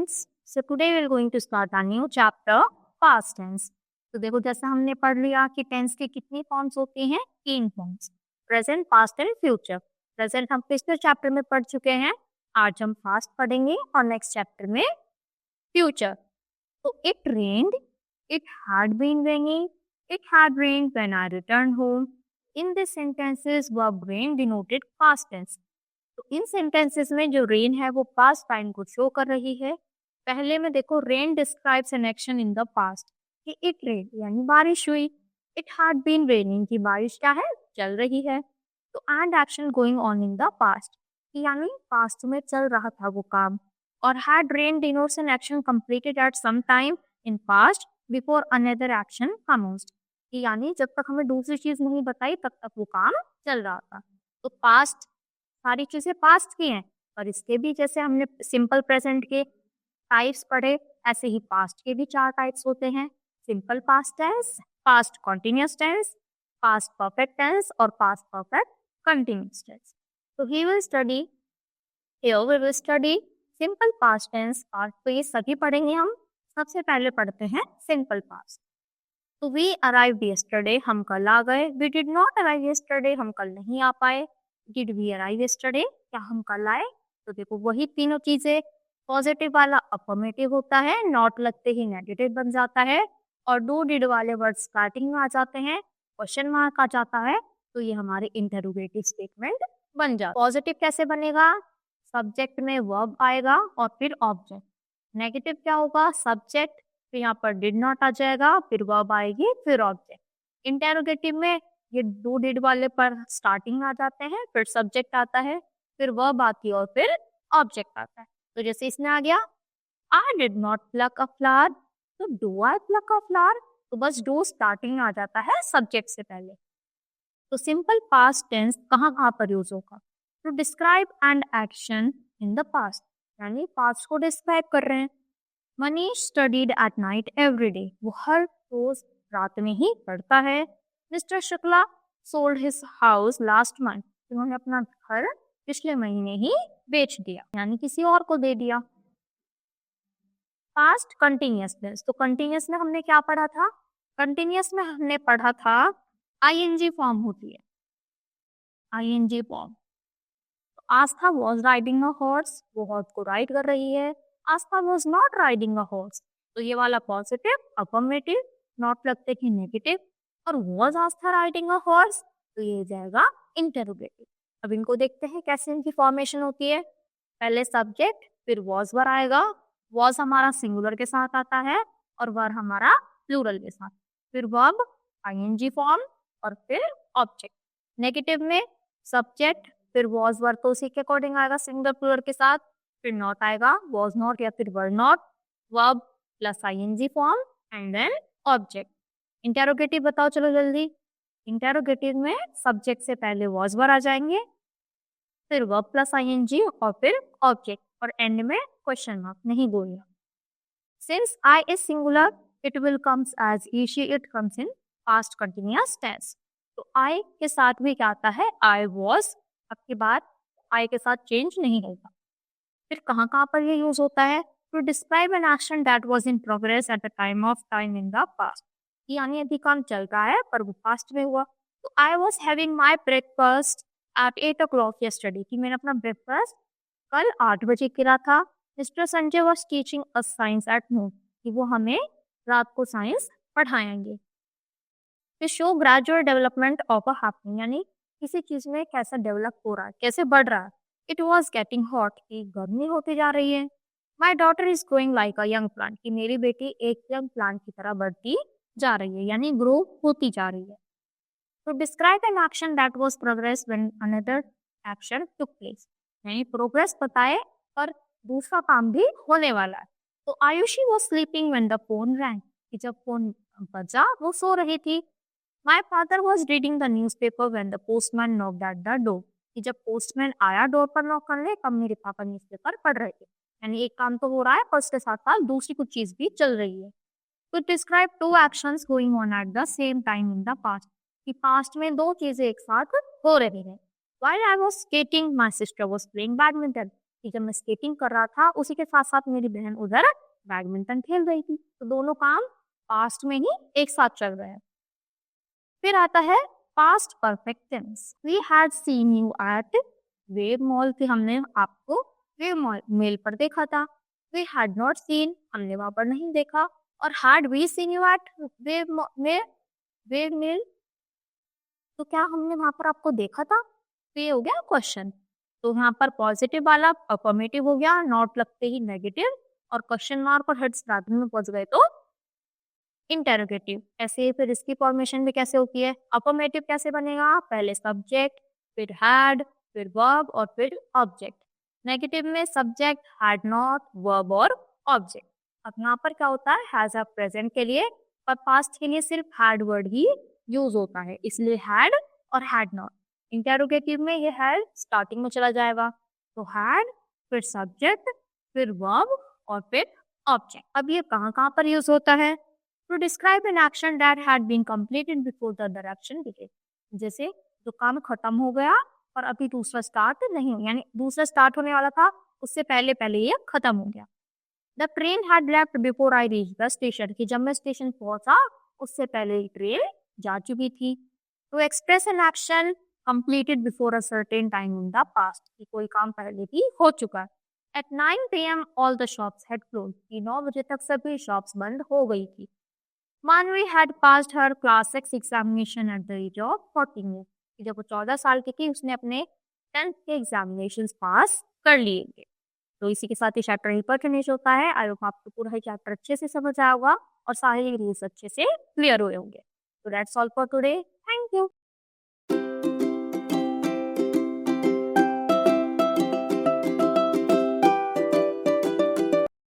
students. So today we are going to start a new chapter, past tense. तो देखो जैसा हमने पढ़ लिया कि टेंस के कितनी फॉर्म्स होती हैं, 3 forms, present, past and future. Present हम पिछले चैप्टर में पढ़ चुके हैं, आज हम पास्ट पढ़ेंगे और नेक्स्ट चैप्टर में फ्यूचर। तो it rained, it had been raining, it had rained when I return home. In this sentences verb rain denoted past tense. तो इन सेंटेंसेस में जो रेन है वो पास्ट टाइम को शो कर रही है। पहले में देखो, rain describes an action in the past, कि इट रेन यानी बारिश हुई, इट हैड बीन रेनिंग की बारिश क्या है, चल रही है। तो and action going on in the past, यानी पास्ट में चल रहा था वो काम। और had rain denotes an action completed at some time in past before another action commenced, यानी जब तक हमें दूसरी चीज नहीं बताई तब तक वो काम चल रहा था। तो पास्ट, सारी चीजें पास्ट की हैं, और इसके भी जैसे हमने सिंपल प्रेजेंट के टाइप्स पढ़े, ऐसे ही पास्ट के भी 4 टाइप्स होते हैं, simple past tense, past continuous tense, past perfect tense और पास्ट परफेक्ट कंटिन्यूअस टेंस। तो here we will study simple past tense part. तो ये सभी पढ़ेंगे हम। सबसे पहले पढ़ते हैं सिंपल पास्ट। तो वी अराइव्ड यस्टरडे, हम कल आ गए। We did not arrive yesterday, हम कल नहीं आ पाए। डिड वी अराइव यस्टरडे, क्या हम कल आए? तो देखो वही तीनों चीजें, पॉजिटिव वाला अफर्मेटिव होता है, नॉट लगते ही नेगेटिव बन जाता है, और डू डिड वाले वर्ड स्टार्टिंग में आ जाते हैं, क्वेश्चन मार्क आ जाता है, तो ये हमारे इंटरोगेटिव स्टेटमेंट बन जाता है। पॉजिटिव कैसे बनेगा? सब्जेक्ट में वर्ब आएगा और फिर ऑब्जेक्ट। नेगेटिव क्या होगा? सब्जेक्ट, फिर यहाँ पर डिड नॉट आ जाएगा, फिर वर्ब आएगी, फिर ऑब्जेक्ट। इंटरोगेटिव में ये डू डिड वाले पर स्टार्टिंग आ जाते हैं, फिर सब्जेक्ट आता है, फिर वर्ब आती है और फिर ऑब्जेक्ट आता है। तो जैसे इसमें आ गया, I did not pluck a flower, तो do I pluck a flower, तो बस डू स्टार्टिंग आ जाता है सब्जेक्ट से पहले। तो सिंपल पास्ट टेंस कहाँ कहाँ पर यूज होगा? To describe and action in the past, यानी पास्ट को डिस्क्राइब कर रहे हैं। Manish studied at night every day, वो हर रोज रात में ही पढ़ता है। Mister Shukla sold his house last month, उन्होंने अपना घर पिछले महीने ही बेच दिया, यानी किसी और को दे दिया। पास्ट कंटिन्यूअस टेंस, तो कंटिन्यूअस में हमने क्या पढ़ा था? कंटिन्यूअस में हमने पढ़ा था आईएनजी फॉर्म होती है, ING form. Aastha was riding a horse, वो हॉर्स को राइड कर रही है। Aastha was not riding a horse, तो ये वाला पॉजिटिव अफर्मेटिव, नॉट लगते कि नेगेटिव, और was Aastha riding a horse, तो ये जाएगा इंटरोगेटिव। अब इनको देखते हैं कैसे इनकी फॉर्मेशन होती है। पहले सब्जेक्ट, फिर वॉज वर आएगा, वॉज हमारा सिंगुलर के साथ आता है और वर हमारा प्लूरल के साथ, फिर वर्ब आईएनजी फॉर्म और फिर ऑब्जेक्ट। नेगेटिव में सब्जेक्ट, फिर वॉज वर तो उसी के अकॉर्डिंग आएगा सिंगुलर प्लूरल के साथ, फिर नॉट आएगा, वॉज नॉट या फिर were not, verb plus ING form and then object. Interrogative बताओ चलो जल्दी। इंटेरोगेटिव में सब्जेक्ट से पहले वॉज वर आ जाएंगे, फिर वर्ब प्लस आईएनजी और फिर ऑब्जेक्ट, और एंड में क्वेश्चन मार्क नहीं बोलना। Since I is singular, it will comes as he she it comes in past continuous tense. तो आई के साथ भी क्या आता है? आई वॉज, अब की बात आई के साथ चेंज नहीं होगा। फिर कहाँ कहाँ पर ये यूज होता है? To describe an action that was in progress at the time of time in the past, यानी अभी काम चल रहा है पर वो पास्ट में हुआ। तो I was having my breakfast at 8 o'clock yesterday, कि मैंने अपना ब्रेकफास्ट कल 8 बजे किया था। Mister Sanjay was teaching us science at noon, कि वो हमें रात को साइंस पढ़ाएंगे। फिर show gradual development of a happening, यानी किसी चीज में कैसा डेवलप हो रहा है, कैसे बढ़ रहा है। इट वॉज गेटिंग हॉट, की गर्मी होती जा रही है। My daughter is growing like a young plant, कि मेरी बेटी एक यंग प्लांट की तरह बढ़ती जा रही है, यानी ग्रो होती जा रही है। तो describe an action that was progress when another action took place, यानी प्रोग्रेस बताए पर दूसरा काम भी होने वाला है। तो Ayushi was sleeping when the phone wrong, कि जब फोन बजा वो सो रही थी। My father was reading the newspaper when the postman knocked at the door, कि जब पोस्टमैन आया डोर पर नॉक करने, तब मेरे पापा न्यूज़पेपर पढ़ रहे थे, यानी एक काम तो हो रहा है और उसके साथ साथ दूसरी कुछ चीज भी चल रही है। To describe two actions going on at the same time in the past, कि पास्ट में दो चीजें एक साथ हो रही हैं। While I was skating, my sister was playing badminton, कि जब मैं स्केटिंग कर रहा था उसी के साथ साथ मेरी बहन उधर बैडमिंटन खेल रही थी, तो दोनों काम पास्ट में ही एक साथ चल रहे हैं। फिर आता है past perfect tense. We had seen you at Wave Mall, कि हमने आपको वेव मॉल मेल पर देखा था। वी हैड नॉट सीन, हमने वहां पर नहीं देखा। और had we seen you at Wave Mall, तो क्या हमने वहां पर आपको देखा था? तो ये हो गया क्वेश्चन। तो यहाँ पर पॉजिटिव वाला अफर्मेटिव हो गया, नॉट लगते ही नेगेटिव, और क्वेश्चन मार्क और हेड स्टार्टिंग में पहुंच गए तो इंटेरोगेटिव। ऐसे ही फिर इसकी फॉर्मेशन भी कैसे होती है? अफर्मेटिव कैसे बनेगा? पहले सब्जेक्ट, फिर हैड, फिर वर्ब और फिर ऑब्जेक्ट। नेगेटिव में सब्जेक्ट, हैड नॉट, वर्ब और ऑब्जेक्ट। अब यहाँ पर क्या होता है? हैज ऑफ प्रेजेंट के लिए, पर पास्ट के लिए सिर्फ हैड वर्ड ही यूज होता है, इसलिए हैड और हैड नॉट। इंटेरोगेटिव में ये हैड स्टार्टिंग में चला जाएगा, तो हैड, फिर सब्जेक्ट, फिर वर्ब और फिर ऑब्जेक्ट। अब ये कहाँ कहाँ पर यूज होता है? To describe an action that had been completed before the other action began. जैसे जो काम खत्म हो गया और अभी दूसरा स्टार्ट नहीं हो, यानी दूसरा स्टार्ट होने वाला था उससे पहले पहले ये खत्म हो गया। The train had left before I reach the station, कि जब मैं स्टेशन पहुंचा उससे पहले ही ट्रेन जा चुकी थी। To express an action completed before a certain time in the past, कि कोई काम पहले ही हो चुका है। At 9 PM all the shops had close, कि 9 बजे तक सभी शॉप्स बंद हो गई थी। मानवी had passed her class 6 examination at the age of 14 years, कि जब वो 14 साल की थी उसने अपने 10th के एग्जामिनेशंस पास कर लिए थे। तो इसी के साथ ही चैप्टर यहीं पर फिनिश होता है। आई होप आपको पूरा ही चैप्टर अच्छे से समझ आया होगा और सारे रूल्स अच्छे से क्लियर हुए होंगे। तो that's all for today. Thank you.